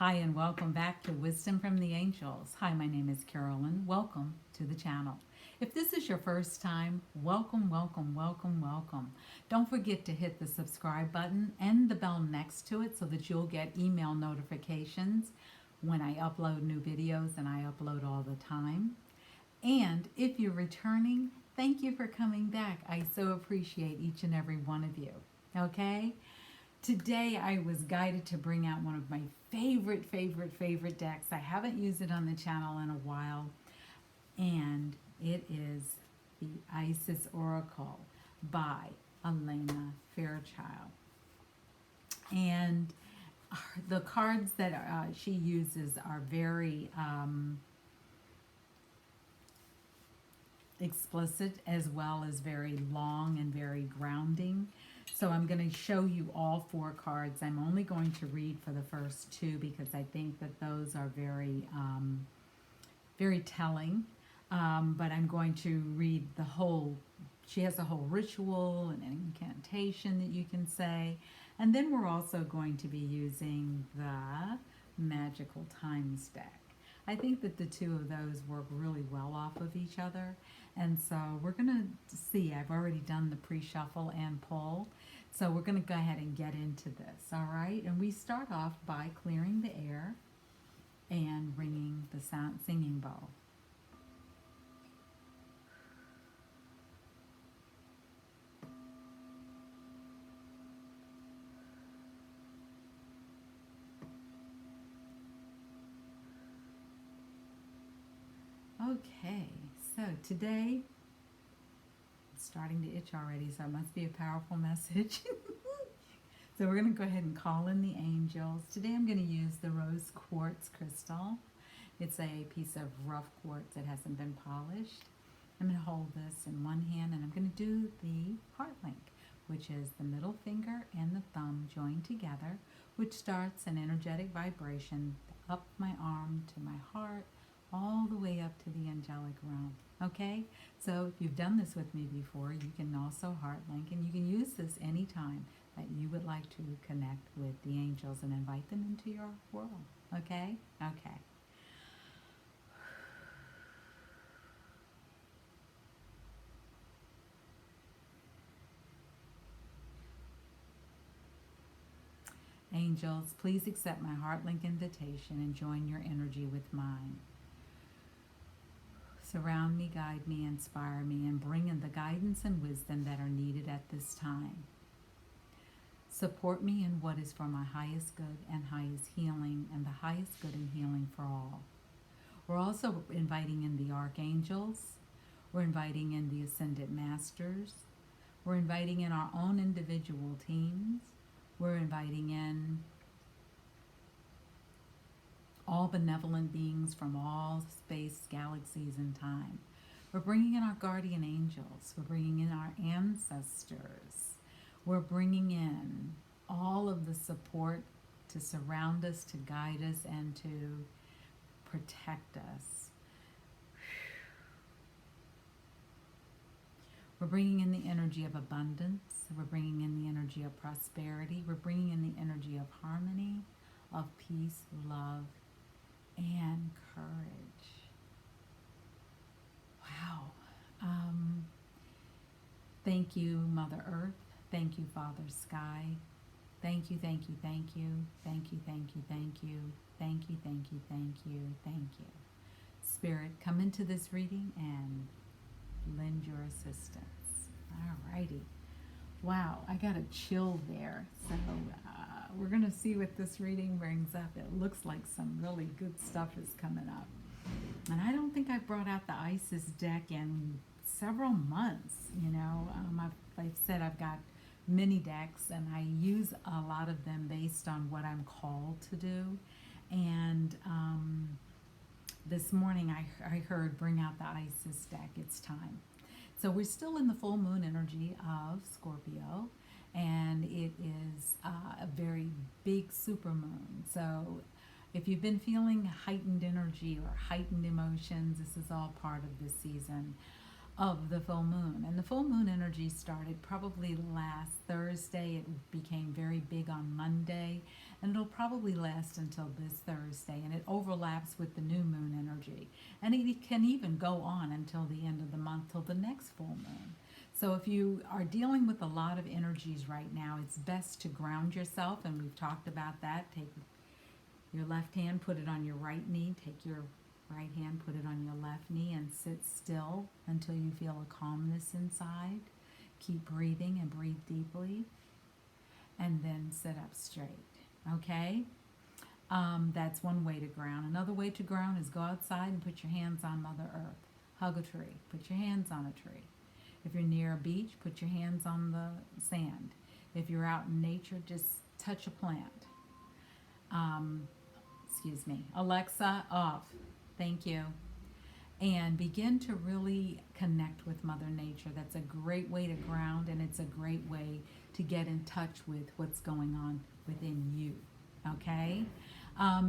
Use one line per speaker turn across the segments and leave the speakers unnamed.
Hi, and welcome back to Wisdom from the Angels. Hi, my name is Carolyn. Welcome to the channel. If this is your first time, welcome, welcome, welcome, welcome. Don't forget to hit the subscribe button and the bell next to it so that you'll get email notifications when I upload new videos, and I upload all the time. And if you're returning, thank you for coming back. I so appreciate each and every one of you. Okay? Today I was guided to bring out one of my favorite decks. I haven't used it on the channel in a while, and it is the Isis Oracle by Elena Fairchild. And the cards that she uses are very explicit, as well as very long and very grounding. So I'm going to show you all four cards. I'm only going to read for the first two because I think that those are very telling. But I'm going to read the whole. She has a whole ritual and an incantation that you can say. And then we're also going to be using the Magical Times deck. I think that the two of those work really well off of each other. And so we're going to see. I've already done the pre-shuffle and pull. So we're going to go ahead and get into this, all right? And we start off by clearing the air and ringing the singing bowl. Okay, so today, it's starting to itch already, so it must be a powerful message. So we're going to go ahead and call in the angels. Today I'm going to use the rose quartz crystal. It's a piece of rough quartz that hasn't been polished. I'm going to hold this in one hand, and I'm going to do the heart link, which is the middle finger and the thumb joined together, which starts an energetic vibration up my arm to my heart, all the way up to the angelic realm. Okay? So if you've done this with me before, you can also heart link, and you can use this anytime that you would like to connect with the angels and invite them into your world. Okay? Okay. Angels, please accept my heart link invitation and join your energy with mine. Surround me, guide me, inspire me, and bring in the guidance and wisdom that are needed at this time. Support me in what is for my highest good and highest healing, and the highest good and healing for all. We're also inviting in the archangels. We're inviting in the ascended masters. We're inviting in our own individual teams. We're inviting in all benevolent beings from all space, galaxies, and time. We're bringing in our guardian angels. We're bringing in our ancestors. We're bringing in all of the support to surround us, to guide us, and to protect us. We're bringing in the energy of abundance. We're bringing in the energy of prosperity. We're bringing in the energy of harmony, of peace, love, and courage. Wow. Thank you, Mother Earth. Thank you, Father Sky. Thank you, thank you, thank you. Thank you, thank you, thank you. Thank you, thank you, thank you, thank you. Spirit, come into this reading and lend your assistance. All righty. Wow, I got a chill there. So we're going to see what this reading brings up. It looks like some really good stuff is coming up. And I don't think I've brought out the Isis deck in several months. You know, I've said I've got mini decks, and I use a lot of them based on what I'm called to do. And this morning I heard, bring out the Isis deck. It's time. So we're still in the full moon energy of Scorpio, and it is a very big supermoon. So if you've been feeling heightened energy or heightened emotions, this is all part of this season. of the full moon. And the full moon energy started probably last Thursday. It became very big on Monday, and it'll probably last until this Thursday. And it overlaps with the new moon energy. And it can even go on until the end of the month, till the next full moon. So if you are dealing with a lot of energies right now, it's best to ground yourself, and we've talked about that. Take your left hand, put it on your right knee. Take your right hand, put it on your left knee, and sit still until you feel a calmness inside. Keep breathing and breathe deeply, and then sit up straight. Okay? That's one way to ground. Another way to ground is go outside and put your hands on Mother Earth. Hug a tree. Put your hands on a tree. If you're near a beach, put your hands on the sand. If you're out in nature, just touch a plant. Excuse me. Alexa, off. Thank you. And begin to really connect with Mother Nature. That's a great way to ground, and it's a great way to get in touch with what's going on within you. Okay?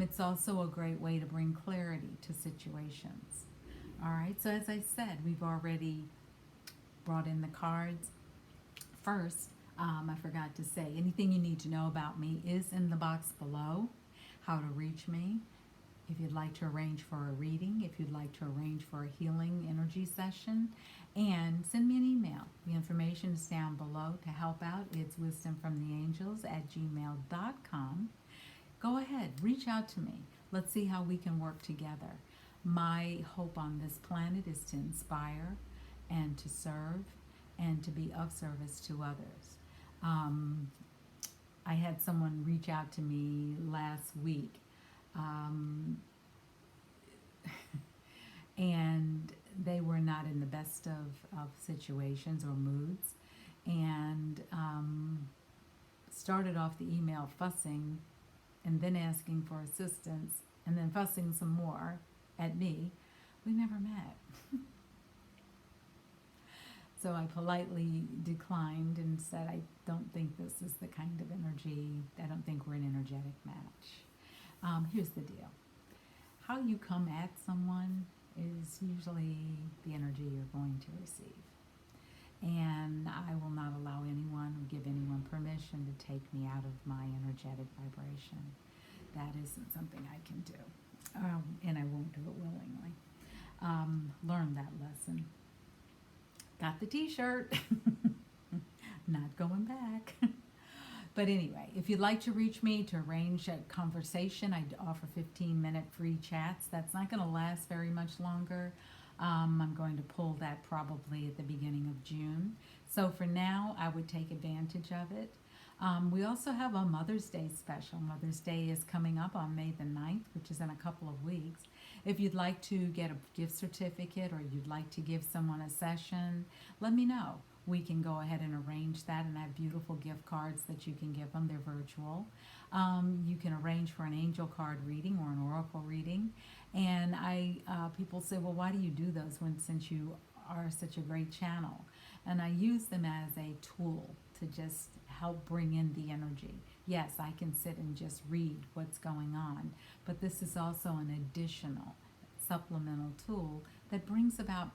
It's also a great way to bring clarity to situations. All right, so as I said, we've already brought in the cards. First, I forgot to say, anything you need to know about me is in the box below. How to reach me. If you'd like to arrange for a reading, if you'd like to arrange for a healing energy session, and send me an email. The information is down below to help out. It's wisdomfromtheangels@gmail.com. Go ahead, reach out to me. Let's see how we can work together. My hope on this planet is to inspire and to serve and to be of service to others. I had someone reach out to me last week. And they were not in the best of situations or moods, and started off the email fussing and then asking for assistance and then fussing some more at me. We never met. So I politely declined and said, I don't think this is the kind of energy, I don't think we're an energetic match. Here's the deal. How you come at someone is usually the energy you're going to receive. And I will not allow anyone or give anyone permission to take me out of my energetic vibration. That isn't something I can do. And I won't do it willingly. Learn that lesson. Got the t-shirt. Not going back. But anyway, if you'd like to reach me to arrange a conversation, I offer 15-minute free chats. That's not going to last very much longer. I'm going to pull that probably at the beginning of June. So for now, I would take advantage of it. We also have a Mother's Day special. Mother's Day is coming up on May the 9th, which is in a couple of weeks. If you'd like to get a gift certificate or you'd like to give someone a session, let me know. We can go ahead and arrange that, and I have beautiful gift cards that you can give them. They're virtual. You can arrange for an angel card reading or an oracle reading. And people say, well, why do you do those since you are such a great channel? And I use them as a tool to just help bring in the energy. Yes, I can sit and just read what's going on, but this is also an additional supplemental tool that brings about,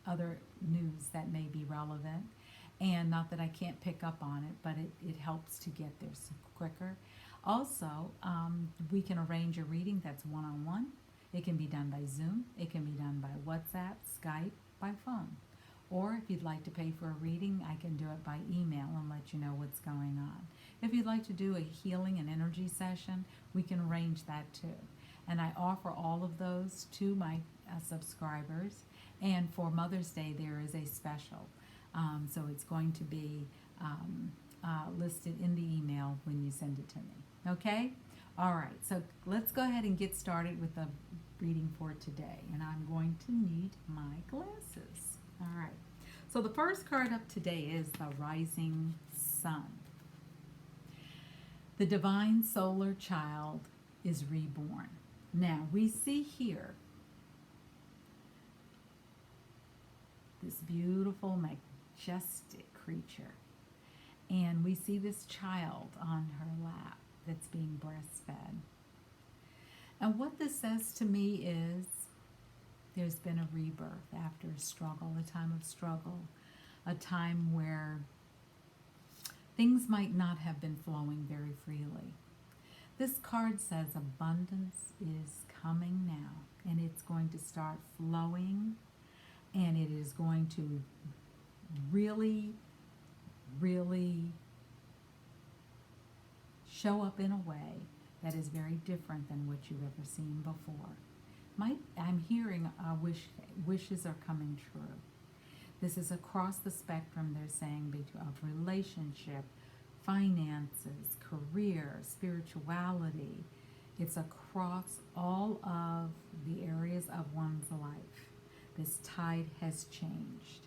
other news that may be relevant. And not that I can't pick up on it, but it helps to get there quicker. Also, we can arrange a reading that's one-on-one. It can be done by Zoom. It can be done by WhatsApp, Skype, by phone. Or if you'd like to pay for a reading, I can do it by email and let you know what's going on. If you'd like to do a healing and energy session, we can arrange that too. And I offer all of those to my subscribers. And for Mother's Day, there is a special. So it's going to be listed in the email when you send it to me. Okay? All right. So let's go ahead and get started with the reading for today. And I'm going to need my glasses. All right. So the first card up today is the Rising Sun. The divine solar child is reborn. Now, we see here this beautiful, majestic creature. And we see this child on her lap that's being breastfed. And what this says to me is There's been a rebirth after a struggle, a time of struggle, a time where things might not have been flowing very freely. This card says abundance is coming now, and it's going to start flowing, and it is going to really, really show up in a way that is very different than what you've ever seen before. I'm hearing wishes are coming true. This is across the spectrum, they're saying, of relationship, finances, career, spirituality. It's across all of the areas of one's life. This tide has changed.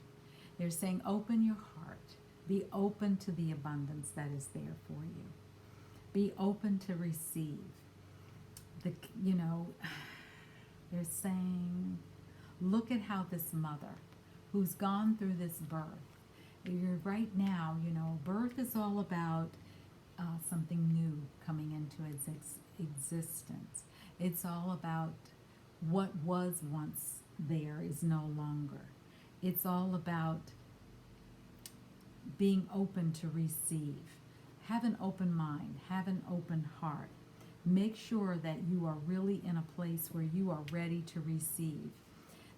They're saying open your heart. Be open to the abundance that is there for you. Be open to receive. They're saying, look at how this mother who's gone through this birth, right now, birth is all about something new coming into its existence. It's all about what was once there is no longer. It's all about being open to receive. Have an open mind. Have an open heart. Make sure that you are really in a place where you are ready to receive.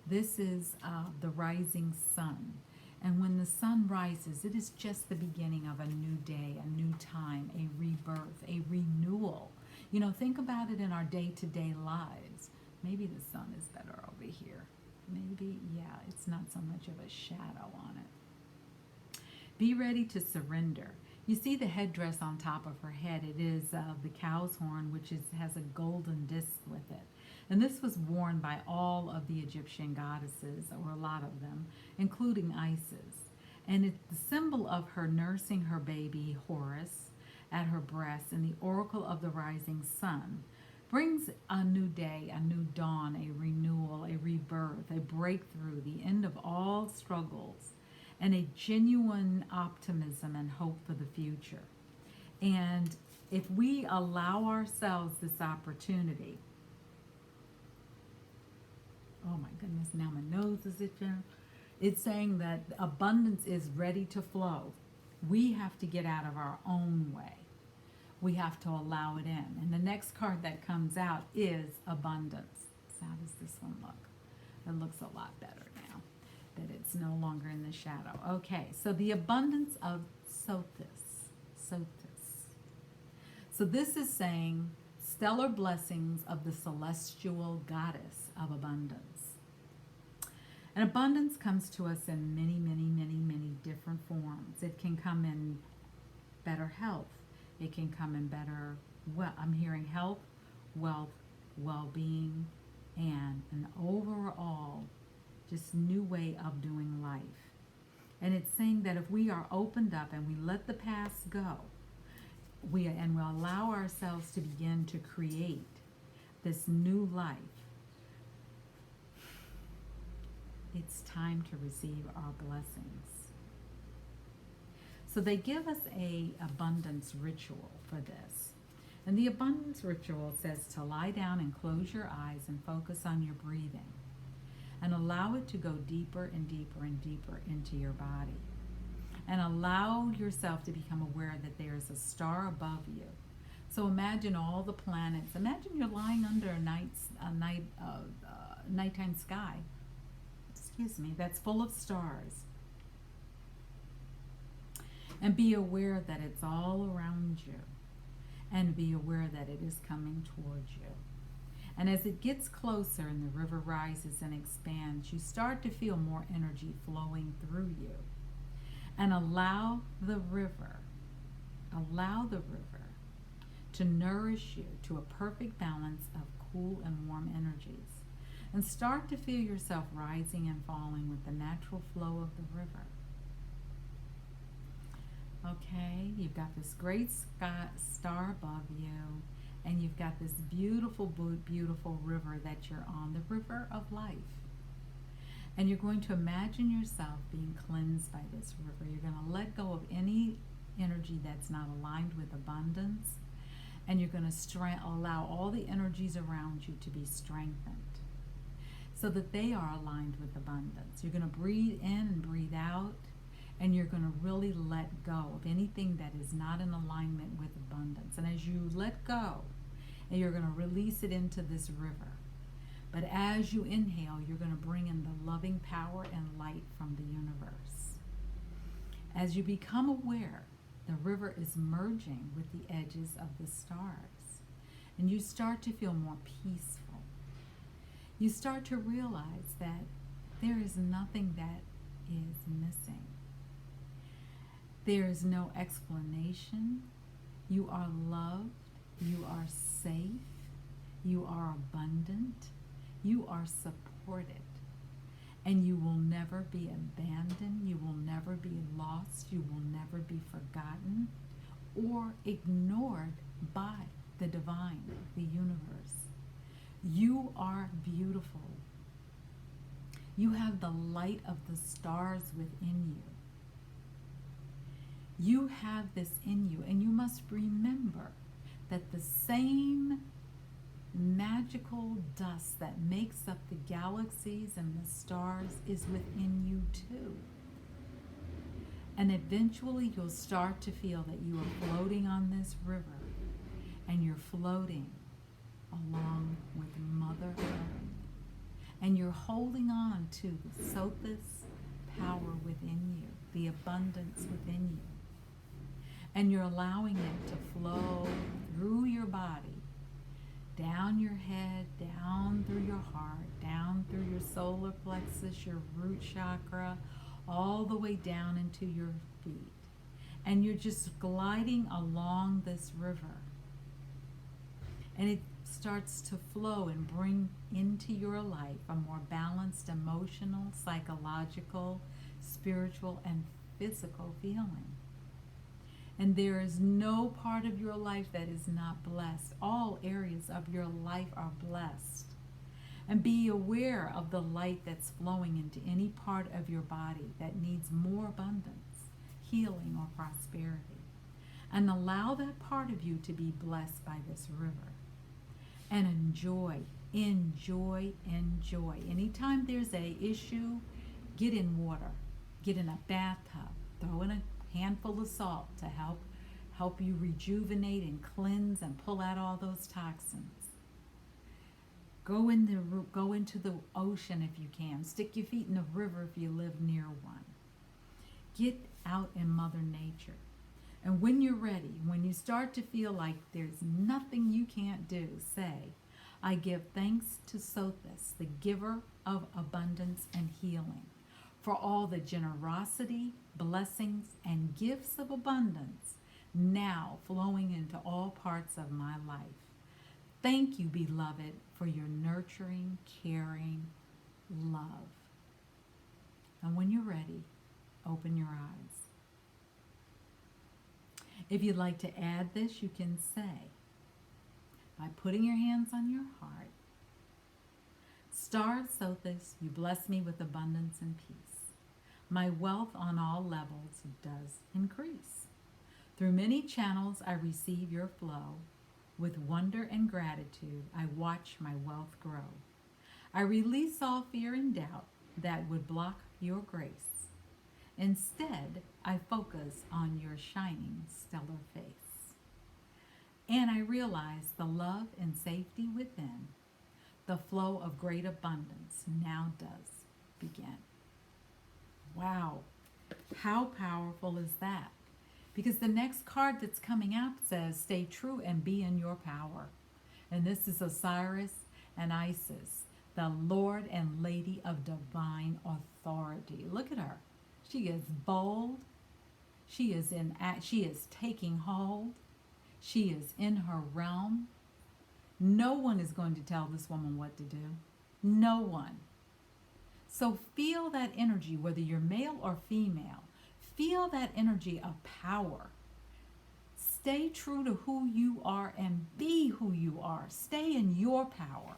This is the rising sun. And when the sun rises, it is just the beginning of a new day, a new time, a rebirth, a renewal. Think about it in our day-to-day lives. Maybe the sun is better over here. Maybe, yeah, it's not so much of a shadow on it. Be ready to surrender. You see the headdress on top of her head. It is the cow's horn, which has a golden disc with it. And this was worn by all of the Egyptian goddesses, or a lot of them, including Isis. And it's the symbol of her nursing her baby, Horus, at her breast, and the oracle of the rising sun. Brings a new day, a new dawn, a renewal, a rebirth, a breakthrough, the end of all struggles, and a genuine optimism and hope for the future. And if we allow ourselves this opportunity, oh my goodness, now my nose is itching. It's saying that abundance is ready to flow. We have to get out of our own way. We have to allow it in. And the next card that comes out is abundance. So how does this one look? It looks a lot better now that it's no longer in the shadow. Okay, so the abundance of Sothis. So this is saying stellar blessings of the celestial goddess of abundance. And abundance comes to us in many, many, many, many different forms. It can come in better health. It can come in better, I'm hearing health, wealth, well-being, and an overall just new way of doing life. And it's saying that if we are opened up and we let the past go, we allow ourselves to begin to create this new life, it's time to receive our blessings. So they give us a abundance ritual for this. And the abundance ritual says to lie down and close your eyes and focus on your breathing. And allow it to go deeper and deeper and deeper into your body. And allow yourself to become aware that there is a star above you. So imagine all the planets. Imagine you're lying under a nighttime sky. That's full of stars. And be aware that it's all around you. And be aware that it is coming towards you. And as it gets closer and the river rises and expands, you start to feel more energy flowing through you. And allow the river to nourish you to a perfect balance of cool and warm energies. And start to feel yourself rising and falling with the natural flow of the river. Okay, you've got this great star above you, and you've got this beautiful, beautiful river that you're on, the river of life. And you're going to imagine yourself being cleansed by this river. You're going to let go of any energy that's not aligned with abundance, and you're going to allow all the energies around you to be strengthened. so that they are aligned with abundance. You're going to breathe in and breathe out, and you're going to really let go of anything that is not in alignment with abundance. And as you let go, and you're going to release it into this river. But as you inhale, you're going to bring in the loving power and light from the universe. As you become aware, the river is merging with the edges of the stars, and you start to feel more peaceful. You start to realize that there is nothing that is missing. There is no explanation. You are loved. You are safe. You are abundant. You are supported. And you will never be abandoned. You will never be lost. You will never be forgotten or ignored by the divine, the universe. You are beautiful. You have the light of the stars within you. You have this in you, and you must remember that the same magical dust that makes up the galaxies and the stars is within you too. And eventually you'll start to feel that you are floating on this river, and you're floating along with Mother Earth, and you're holding on to the Sothis power within you, the abundance within you, and you're allowing it to flow through your body, down your head, down through your heart, down through your solar plexus, your root chakra, all the way down into your feet. And you're just gliding along this river. And it starts to flow and bring into your life a more balanced emotional, psychological, spiritual, and physical feeling. And there is no part of your life that is not blessed. All areas of your life are blessed. And be aware of the light that's flowing into any part of your body that needs more abundance, healing, or prosperity. And allow that part of you to be blessed by this river. And enjoy, enjoy, enjoy. Anytime there's an issue, get in water. Get in a bathtub. Throw in a handful of salt to help you rejuvenate and cleanse and pull out all those toxins. Go into the ocean if you can. Stick your feet in the river if you live near one. Get out in Mother Nature. And when you're ready, when you start to feel like there's nothing you can't do, say, I give thanks to Sothis, the giver of abundance and healing, for all the generosity, blessings, and gifts of abundance now flowing into all parts of my life. Thank you, beloved, for your nurturing, caring love. And when you're ready, open your eyes. If you'd like to add this, you can say, by putting your hands on your heart, Star Sothis, you bless me with abundance and peace. My wealth on all levels does increase. Through many channels I receive your flow. With wonder and gratitude I watch my wealth grow. I release all fear and doubt that would block your grace. Instead, I focus on your shining stellar face. And I realize the love and safety within. The flow of great abundance now does begin. Wow, how powerful is that? Because the next card that's coming out says, stay true and be in your power. And this is Osiris and Isis, the Lord and Lady of divine authority. Look at her. She is bold. She is taking hold. She is in her realm. No one is going to tell this woman what to do. No one. So feel that energy, whether you're male or female. Feel that energy of power. Stay true to who you are and be who you are. Stay in your power.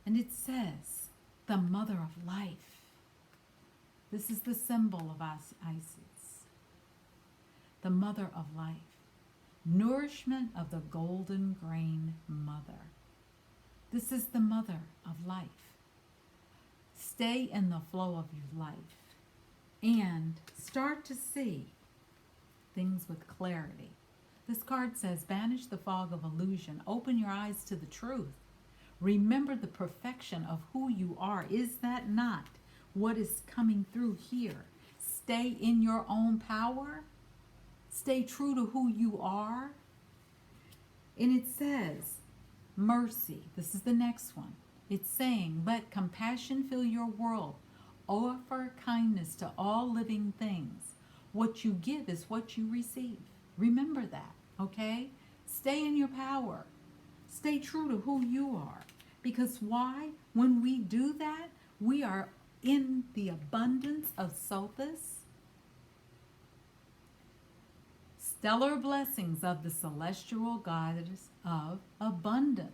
And it says, the mother of life. This is the symbol of Isis. The mother of life. Nourishment of the golden grain mother. This is the mother of life. Stay in the flow of your life and start to see things with clarity. This card says, banish the fog of illusion. Open your eyes to the truth. Remember the perfection of who you are. Is that not what is coming through here? Stay in your own power. Stay true to who you are. And it says, mercy. This is the next one. It's saying, let compassion fill your world. Offer kindness to all living things. What you give is what you receive. Remember that, okay? Stay in your power. Stay true to who you are. Because why? When we do that, we are in the abundance of Sothis. Stellar blessings of the celestial goddess of abundance.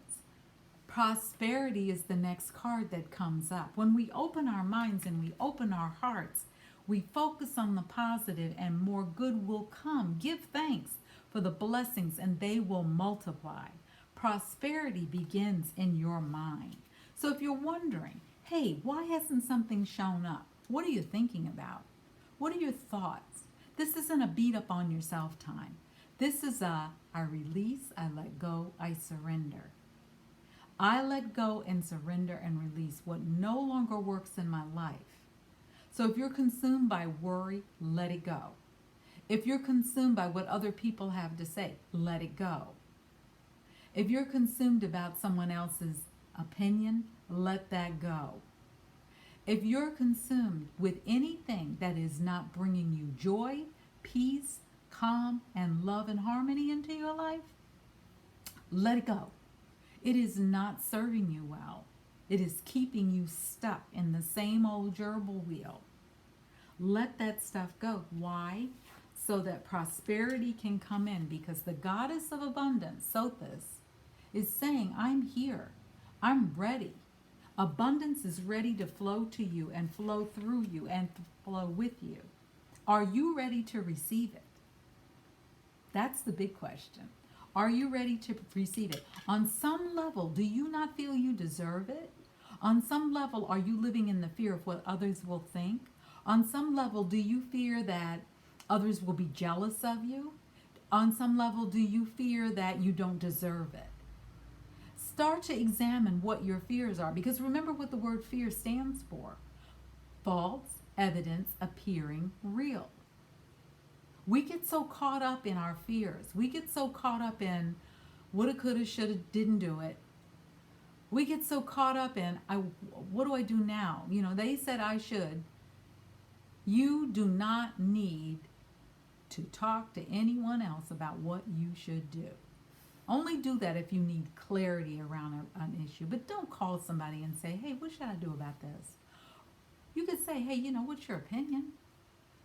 Prosperity is the next card that comes up. When we open our minds and we open our hearts, we focus on the positive and more good will come. Give thanks for the blessings and they will multiply. Prosperity begins in your mind. So if you're wondering, hey, why hasn't something shown up? What are you thinking about? What are your thoughts? This isn't a beat up on yourself time. This is I release, I let go, I surrender. I let go and surrender and release what no longer works in my life. So if you're consumed by worry, let it go. If you're consumed by what other people have to say, let it go. If you're consumed about someone else's opinion, let that go. If you're consumed with anything that is not bringing you joy, peace, calm, and love and harmony into your life, let it go. It is not serving you well. It is keeping you stuck in the same old gerbil wheel. Let that stuff go. Why? So that prosperity can come in, because the goddess of abundance, Sothis, is saying, I'm here. I'm ready. Abundance is ready to flow to you and flow through you and flow with you. Are you ready to receive it? That's the big question. Are you ready to receive it? On some level, do you not feel you deserve it? On some level, are you living in the fear of what others will think? On some level, do you fear that others will be jealous of you? On some level, do you fear that you don't deserve it? Start to examine what your fears are, because remember what the word fear stands for. False evidence appearing real. We get so caught up in our fears. We get so caught up in woulda, coulda, shoulda, didn't do it. We get so caught up in, what do I do now? You know, they said I should. You do not need to talk to anyone else about what you should do. Only do that if you need clarity around an issue. But don't call somebody and say, hey, what should I do about this? You could say, hey, what's your opinion?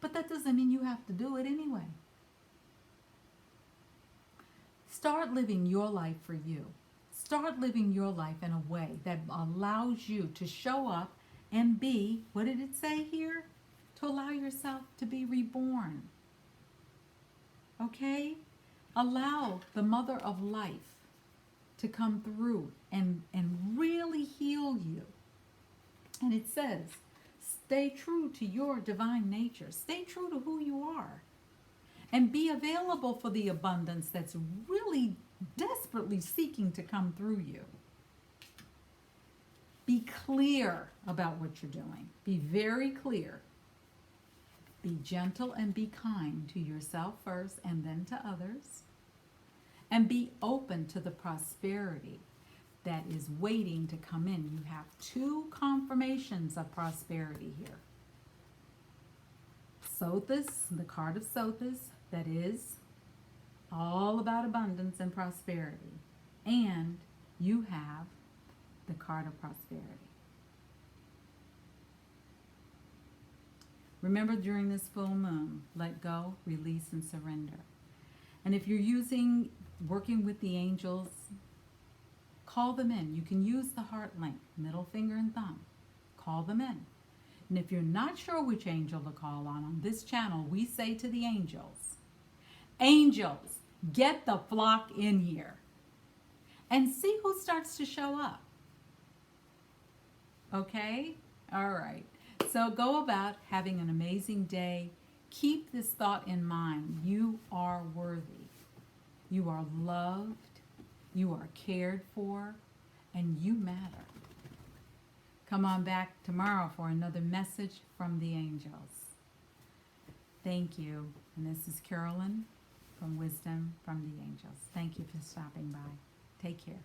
But that doesn't mean you have to do it anyway. Start living your life for you. Start living your life in a way that allows you to show up and be, what did it say here? To allow yourself to be reborn. Okay? Allow the mother of life to come through and really heal you. And it says, stay true to your divine nature. Stay true to who you are. And be available for the abundance that's really desperately seeking to come through you. Be clear about what you're doing. Be very clear. Be gentle and be kind to yourself first and then to others. And be open to the prosperity that is waiting to come in. You have two confirmations of prosperity here. Sothis, the card of Sothis, that is all about abundance and prosperity. And you have the card of prosperity. Remember, during this full moon, let go, release, and surrender. And if you're working with the angels, call them in. You can use the heart link, middle finger and thumb. Call them in. And if you're not sure which angel to call on this channel, we say to the angels, angels, get the flock in here. And see who starts to show up. Okay? All right. So go about having an amazing day. Keep this thought in mind. You are worthy. You are loved. You are cared for. And you matter. Come on back tomorrow for another message from the angels. Thank you. And this is Carolyn from Wisdom from the Angels. Thank you for stopping by. Take care.